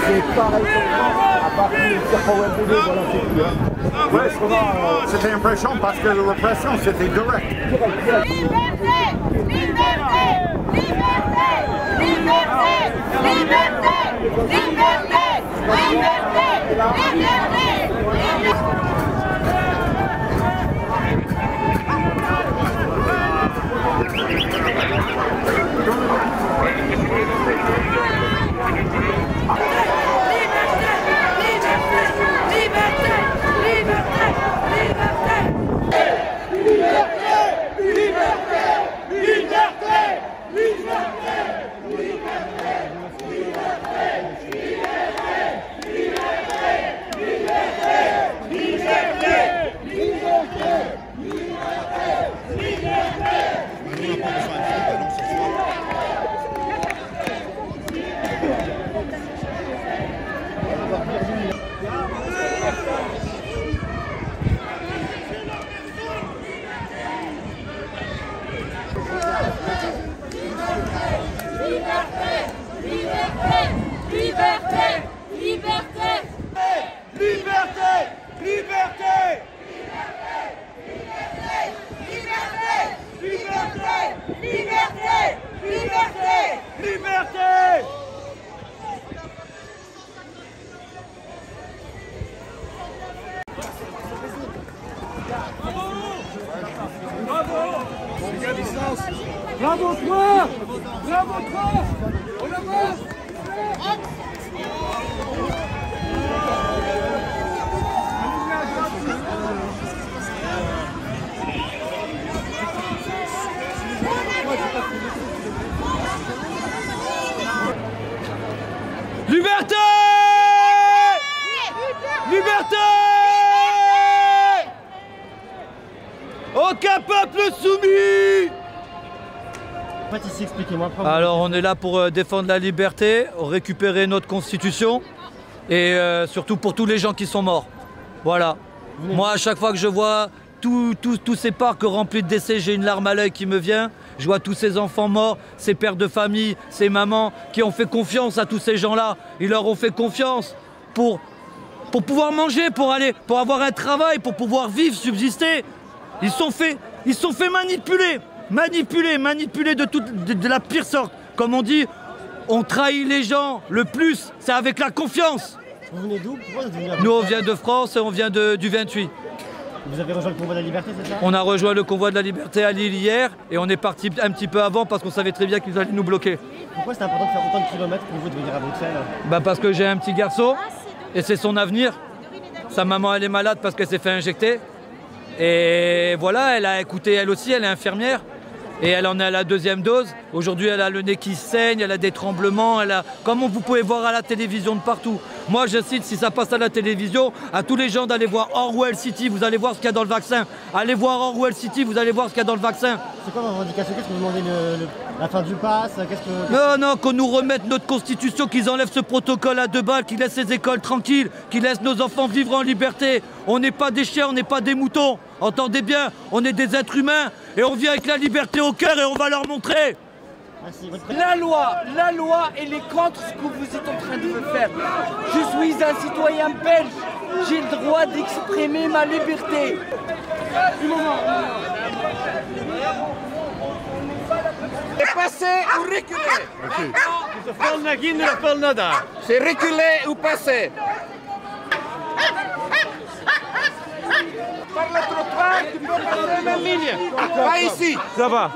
C'est pareil à part que le serpent WebD, voilà, c'est tout. Ouais, c'était l'impression parce que la répression c'était direct. Liberté! Liberté! Liberté! Liberté! Liberté! Liberté! Liberté! Bravo toi! Bravo toi! On avance! Liberté! Liberté! Aucun peuple soumis! Ici, expliquez-moi. Alors on est là pour défendre la liberté, récupérer notre constitution et surtout pour tous les gens qui sont morts. Voilà. Moi à chaque fois que je vois tous ces parcs remplis de décès, j'ai une larme à l'œil qui me vient. Je vois tous ces enfants morts, ces pères de famille, ces mamans qui ont fait confiance à tous ces gens-là. Ils leur ont fait confiance pour pouvoir manger, pour avoir un travail, pour pouvoir vivre, subsister. Ils sont fait manipuler de la pire sorte. Comme on dit, on trahit les gens le plus, c'est avec la confiance. Vous venez d'où? Nous on vient de France et on vient du 28. Vous avez rejoint le convoi de la liberté, c'est ça? On a rejoint le convoi de la liberté à Lille hier et on est parti un petit peu avant parce qu'on savait très bien qu'ils allaient nous bloquer. Pourquoi c'est important de faire autant de kilomètres pour vous de venir à Bruxelles? Parce que j'ai un petit garçon et c'est son avenir. Sa maman elle est malade parce qu'elle s'est fait injecter. Et voilà, elle a écouté elle aussi, elle est infirmière. Et elle en est à la deuxième dose. Aujourd'hui, elle a le nez qui saigne, elle a des tremblements, comme vous pouvez voir à la télévision de partout. Moi, j'incite, si ça passe à la télévision, à tous les gens d'aller voir Orwell City, vous allez voir ce qu'il y a dans le vaccin. Allez voir Orwell City, vous allez voir ce qu'il y a dans le vaccin. C'est quoi votre revendication? Qu'est-ce que vous demandez? La fin du pass? Non, qu'on nous remette notre constitution, qu'ils enlèvent ce protocole à 2 balles, qu'ils laissent les écoles tranquilles, qu'ils laissent nos enfants vivre en liberté. On n'est pas des chiens, on n'est pas des moutons. Entendez bien, on est des êtres humains et on vient avec la liberté au cœur et on va leur montrer. Merci. La loi, elle est contre ce que vous êtes en train de me faire. Je suis un citoyen belge. J'ai le droit d'exprimer ma liberté. C'est passer ou reculer. C'est reculer ou passer. Par le trottoir, tu peux passer la même ligne. Pas ici. Ça va.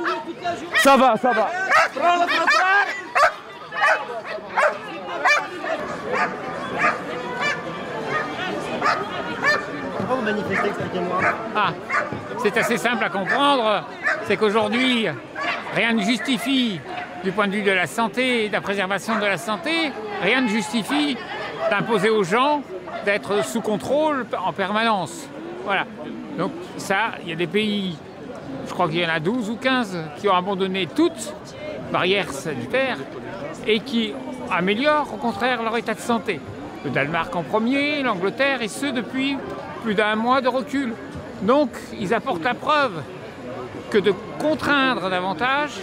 Prends le trottoir. Pourquoi vous manifestez, expliquez-moi. Ah, c'est assez simple à comprendre. C'est qu'aujourd'hui, rien ne justifie, du point de vue de la santé et de la préservation de la santé, rien ne justifie d'imposer aux gens d'être sous contrôle en permanence. Voilà. Donc ça, il y a des pays, je crois qu'il y en a 12 ou 15, qui ont abandonné toute barrière sanitaire et qui améliorent au contraire leur état de santé. Le Danemark en premier, l'Angleterre, et ce depuis plus d'1 mois de recul. Donc ils apportent la preuve que de contraindre davantage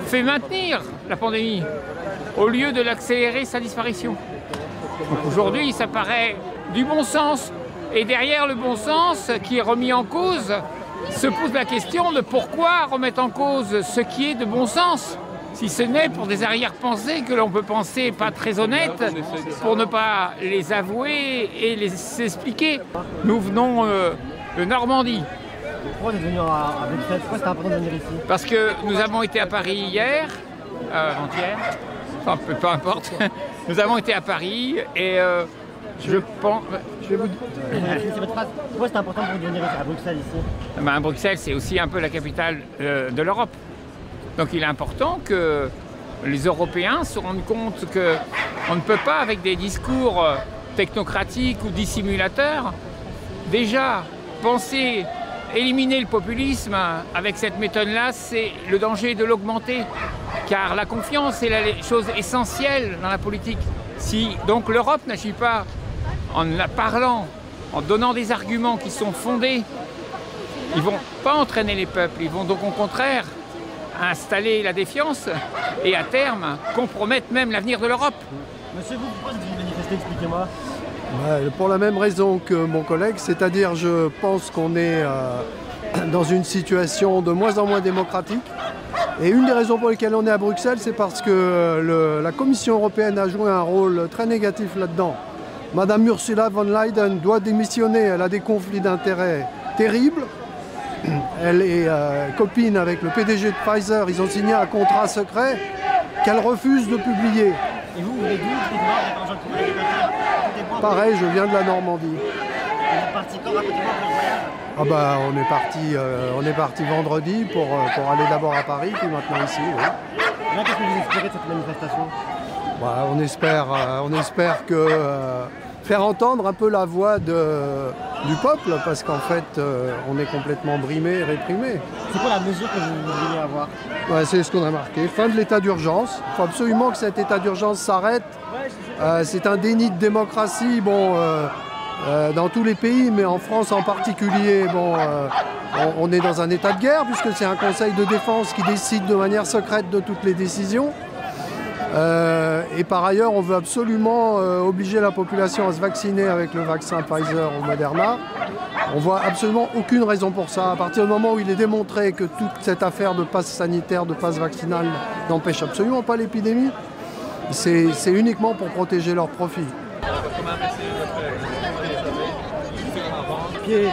fait maintenir la pandémie au lieu de l'accélérer sa disparition. Donc aujourd'hui, ça paraît du bon sens. Et derrière le bon sens qui est remis en cause, se pose la question de pourquoi remettre en cause ce qui est de bon sens, si ce n'est pour des arrière-pensées que l'on peut penser pas très honnêtes, pour ne pas les avouer et les expliquer. Nous venons de Normandie. Pourquoi vous êtes venu à Bruxelles? Pourquoi c'était important de venir ici? Parce que nous avons été à Paris hier, avant-hier, enfin peu importe. Nous avons été à Paris et je pense... Je vais vous dire... C'est votre phrase. Pourquoi c'est important pour vous de venir à Bruxelles ici? Bruxelles, c'est aussi un peu la capitale de l'Europe. Donc il est important que les Européens se rendent compte qu'on ne peut pas, avec des discours technocratiques ou dissimulateurs, déjà penser éliminer le populisme avec cette méthode-là, c'est le danger de l'augmenter. Car la confiance est la chose essentielle dans la politique. Si donc l'Europe n'agit pas en parlant, en donnant des arguments qui sont fondés, ils ne vont pas entraîner les peuples, ils vont donc au contraire installer la défiance et à terme compromettre même l'avenir de l'Europe. Monsieur, vous, pourquoi vous manifestez? Expliquez-moi. Pour la même raison que mon collègue, c'est-à-dire je pense qu'on est dans une situation de moins en moins démocratique. Et une des raisons pour lesquelles on est à Bruxelles, c'est parce que la Commission européenne a joué un rôle très négatif là-dedans. Madame Ursula von der Leyen doit démissionner, elle a des conflits d'intérêts terribles. Elle est copine avec le PDG de Pfizer, ils ont signé un contrat secret qu'elle refuse de publier. Et vous venez d'où? Pareil, je viens de la Normandie. Vous êtes parti quand? Racontez-moi votre voyage. On est parti vendredi pour aller d'abord à Paris, puis maintenant ici. Oui. Là, qu'est-ce que vous espérez de cette manifestation? On espère que faire entendre un peu la voix du peuple, parce qu'en fait, on est complètement brimé et réprimé. C'est quoi la mesure que vous voudriez avoir? C'est ce qu'on a marqué. Fin de l'état d'urgence. Il faut absolument que cet état d'urgence s'arrête. C'est un déni de démocratie. Dans tous les pays, mais en France en particulier, on est dans un état de guerre puisque c'est un conseil de défense qui décide de manière secrète de toutes les décisions. Et par ailleurs, on veut absolument obliger la population à se vacciner avec le vaccin Pfizer ou Moderna. On voit absolument aucune raison pour ça. À partir du moment où il est démontré que toute cette affaire de passe sanitaire, de passe vaccinal n'empêche absolument pas l'épidémie, c'est uniquement pour protéger leurs profits. Pied.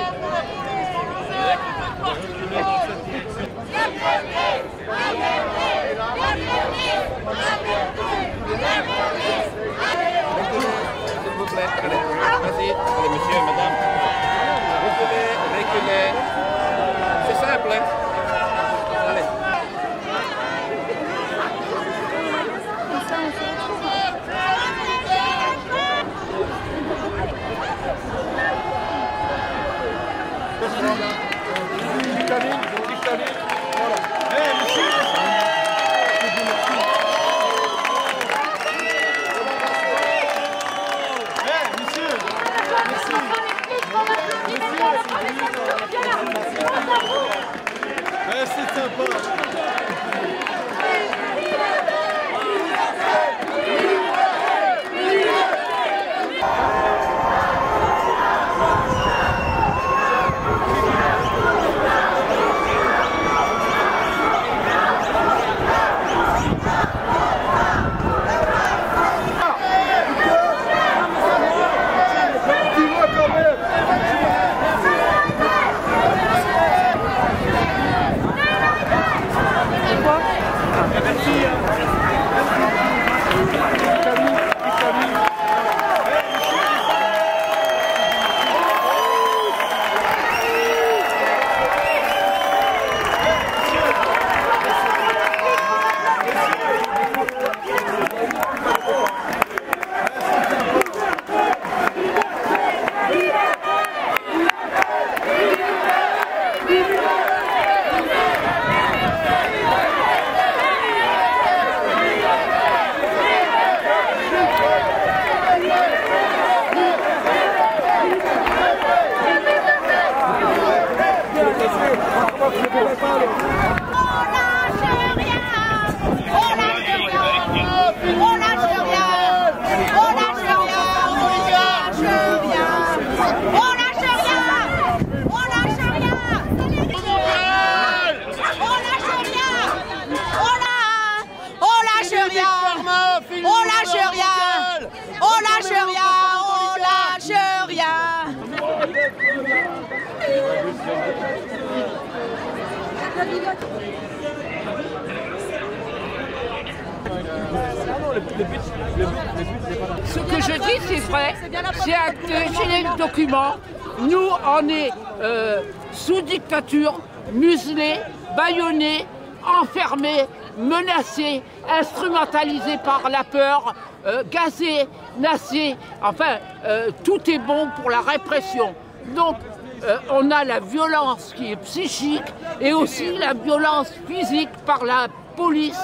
Vas-y, allez, monsieur, madame. Reculez. C'est simple, hein? Allez. Ce que je dis, c'est vrai, c'est acté, j'ai les documents. Nous, on est sous dictature, muselés, bâillonnés, enfermés, menacés, instrumentalisés par la peur, gazés, nassés. Enfin, tout est bon pour la répression. Donc, on a la violence qui est psychique et aussi la violence physique par la police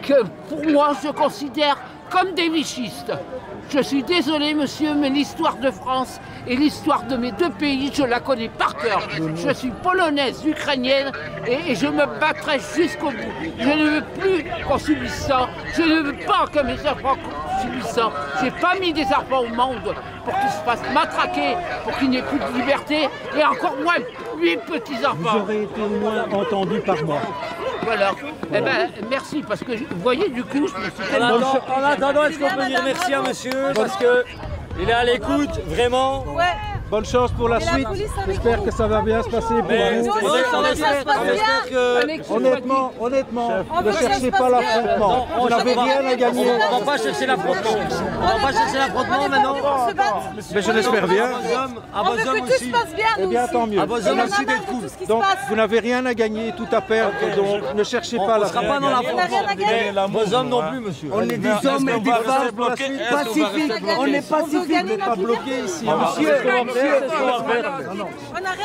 que, pour moi, je considère comme des vichistes. Je suis désolé, monsieur, mais l'histoire de France et l'histoire de mes deux pays, je la connais par cœur. Je suis polonaise, ukrainienne, et je me battrai jusqu'au bout. Je ne veux plus qu'on subisse ça. Je ne veux pas que mes enfants subissent ça. Je n'ai pas mis des enfants au monde pour qu'ils se fassent matraquer, pour qu'il n'y ait plus de liberté, et encore moins 8 petits-enfants. Vous aurez été au moins entendu par moi. Voilà. Eh ben, merci, parce que vous voyez, du coup, je me suis tellement... En attendant, est-ce qu'on peut dire merci à monsieur parce qu'il est à l'écoute, vraiment. Ouais. Bonne chance pour la suite. J'espère que ça va bien se passer pour vous. Honnêtement, ne cherchez pas l'affrontement. Vous n'avez rien à gagner. On va pas chercher l'affrontement. On va pas chercher l'affrontement maintenant. Mais je l'espère bien. À Bozom aussi. Eh bien, tant mieux. À Bozom aussi d'être cool. Donc, vous n'avez rien à gagner, tout à perdre. Donc, ne cherchez pas l'affrontement. On ne sera pas dans l'affrontement. Bozom non plus, monsieur. On est des hommes et des femmes pacifiques. On est pacifiques. Vous n'êtes pas bloqué ici. Monsieur,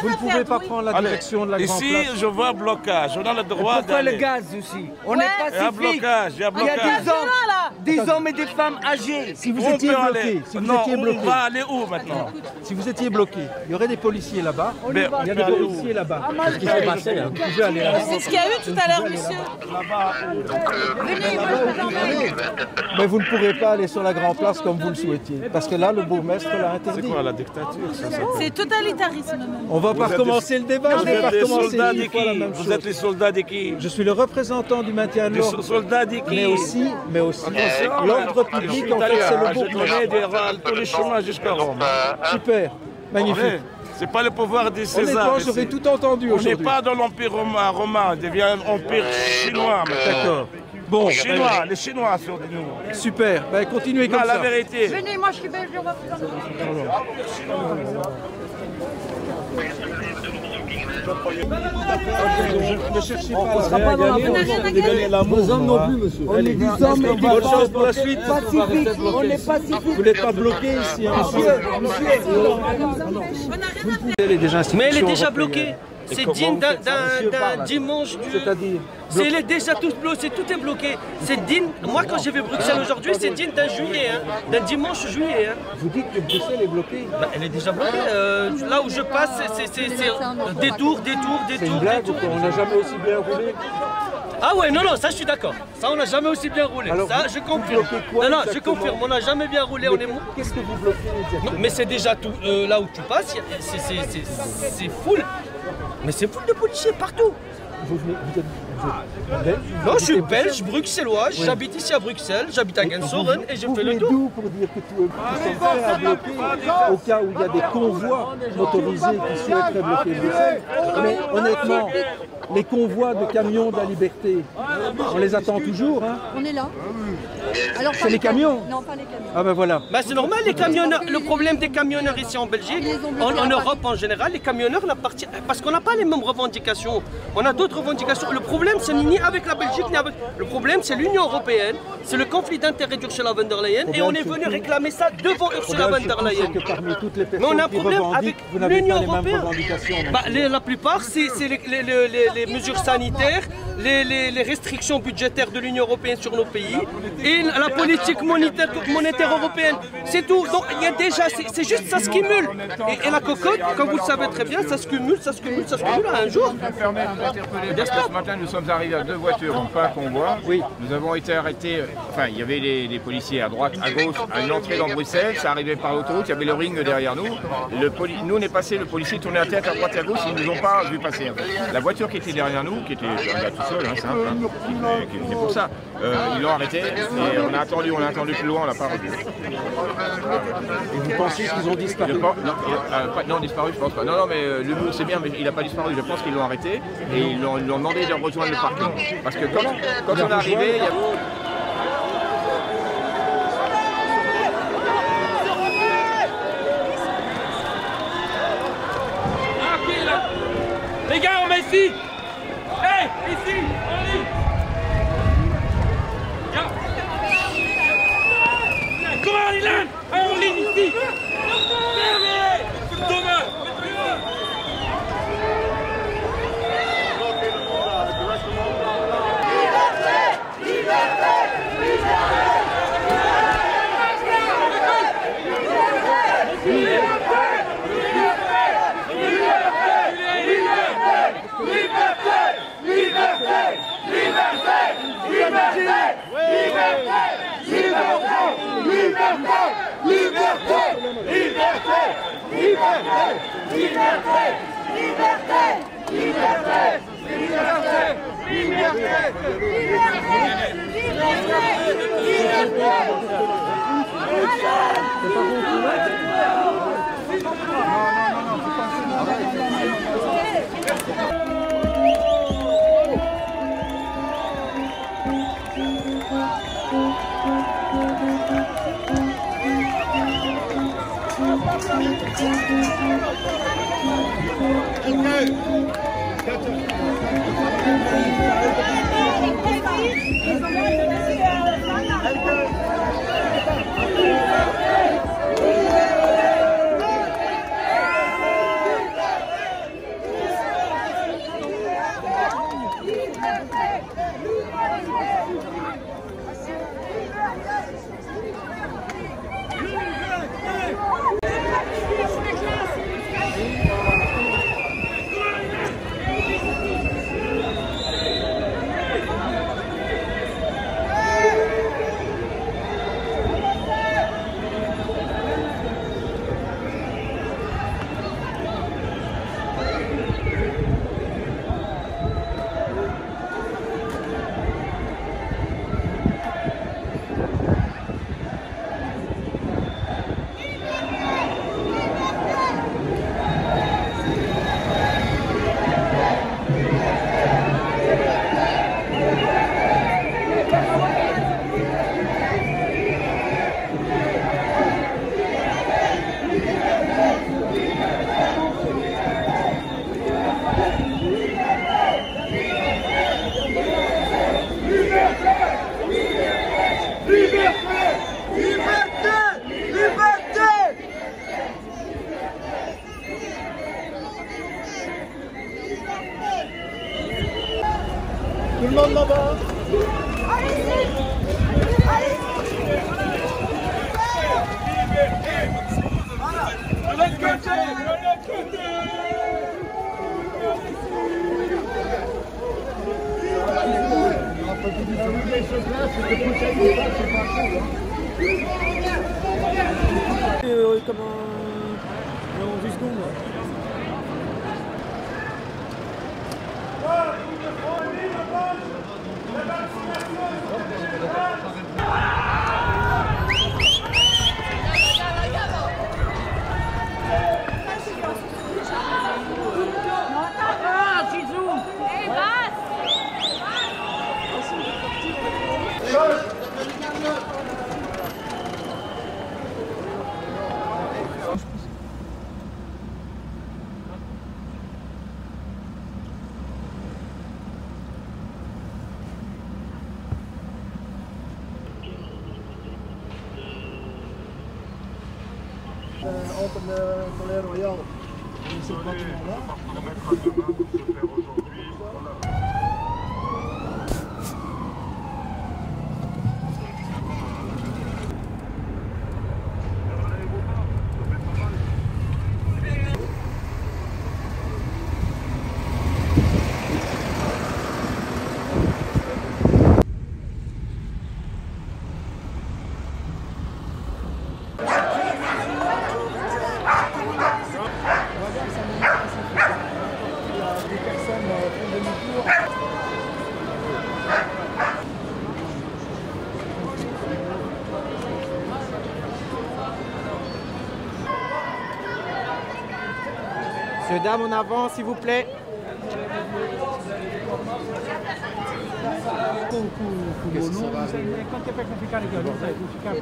vous ne pouvez pas prendre la direction de la grande place. Ici, je vois blocage. On a le droit Pourquoi le d'aller. gaz aussi? On est pacifique. Il y a blocage, il y a Il y a blocage. des hommes et des femmes âgés. Si vous étiez bloqué, on va aller où maintenant? Si vous étiez bloqué, il y aurait des policiers là-bas. Il y a des policiers là-bas. Qu'est-ce qui s'est passé? Vous pouvez aller là-bas. C'est ce qu'il y a eu tout à l'heure, monsieur. Venez, moi je vous emmène. Mais vous ne pourrez pas aller sur la grande place comme vous le souhaitiez. Parce que là, le bourgmestre l'a interdit. C'est quoi la dictature ça? C'est totalitarisme. On va pas recommencer le débat. Vous êtes les soldats de qui? Vous êtes les soldats de qui? Je suis le représentant du maintien de l'ordre. Les soldats de qui? Mais aussi l'ordre public, en fait, c'est le bourgmestre. Je connais tous les chemins jusqu'à Rome. Super, magnifique. C'est pas le pouvoir des Césars. Honnêtement, j'aurais tout entendu On aujourd'hui. n'est pas dans l'empire romain, on devient empire chinois maintenant. D'accord. Bon, Chinois, les Chinois sont de nous. super. Ben, continuez comme Non, ça. la vérité. Venez, moi je suis belge, on va vous emmener. Ne cherchez pas la Bozom non plus, monsieur. On est des hommes et des Bonne chance femmes pour la suite. pacifiques. On est pacifiques. Vous n'êtes pas bloqué ici. Mais elle est déjà bloquée. C'est digne d'un dimanche du... C'est-à-dire Elle est déjà tout bloqué, tout est bloqué. C'est digne, moi quand j'ai vu Bruxelles aujourd'hui, c'est digne d'un juillet, hein, d'un dimanche juillet. Hein. Vous dites que Bruxelles est bloquée. Bah, elle est déjà bloquée. Là où je passe, c'est détour. C'est une blague ou quoi? On n'a jamais aussi bien roulé. Ah ouais, non, ça je suis d'accord. Ça on n'a jamais aussi bien roulé. Alors, ça je confirme. Quoi, Non, je confirme, on n'a jamais bien roulé. Qu'est-ce que vous bloquez exactement? Non, mais c'est déjà tout. Là où tu passes, c'est full. Mais c'est full de policiers partout. Vous êtes belge? Non, je suis belge, bruxellois, j'habite ici à Bruxelles, j'habite à Gensoren et je fais le tour. D'où pour dire que tout sont prêts à bloquer au cas où il y a des convois motorisés qui souhaiteraient bloquer Bruxelles. Mais honnêtement, les convois de camions de la liberté, on les attend toujours, hein? On est là. C'est les camions? Non, pas les camions. Ah ben voilà. Bah c'est normal, les camionneurs, le problème des camionneurs ici en Belgique, en Europe en général, les camionneurs n'appartiennent, parce qu'on n'a pas les mêmes revendications. On a d'autres revendications. Le problème, c'est ni avec la Belgique, ni avec... Le problème, c'est l'Union Européenne, c'est le conflit d'intérêts d'Ursula von der Leyen, et on est venu réclamer ça devant Ursula von der Leyen. Mais on a un problème avec l'Union Européenne. Bah, la plupart, c'est les mesures sanitaires, les restrictions budgétaires de l'Union Européenne sur nos pays, et la politique monétaire européenne. C'est tout. Donc il y a déjà, c'est juste, ça se cumule. Et la cocotte, comme vous le savez très bien, ça se cumule à un jour. Ce matin, nous sommes arrivés à 2 voitures, non pas un convoi. Oui. Nous avons été arrêtés, enfin, il y avait les policiers à droite, à gauche, à une entrée dans Bruxelles, ça arrivait par l'autoroute, il y avait le ring derrière nous. Nous, on est passé, le policier tournait la tête à droite et à gauche, ils ne nous ont pas vu passer. En fait. La voiture qui était derrière nous, qui était un gars tout seul, hein, simple, hein, qui venait pour ça. Ils l'ont arrêté et on a attendu plus loin, on l'a pas revu. Et vous pensez qu'ils ont disparu? Non, disparu, je pense pas. Non, mais le mot c'est bien, mais il n'a pas disparu. Je pense qu'ils l'ont arrêté et ils lui ont demandé de rejoindre le parking. Parce que quand on est arrivé, il y a... Les gars, on met ici. Hey, ici, en ligne. Comment on y lance? En ligne ici. Thomas. Tout le monde là-bas. Comme en 10 secondes. Entre le Palais Royal et ce bâtiment-là. Personnes Monsieur, dame, en avant, s'il vous plaît. Quanto é para ficar aqui?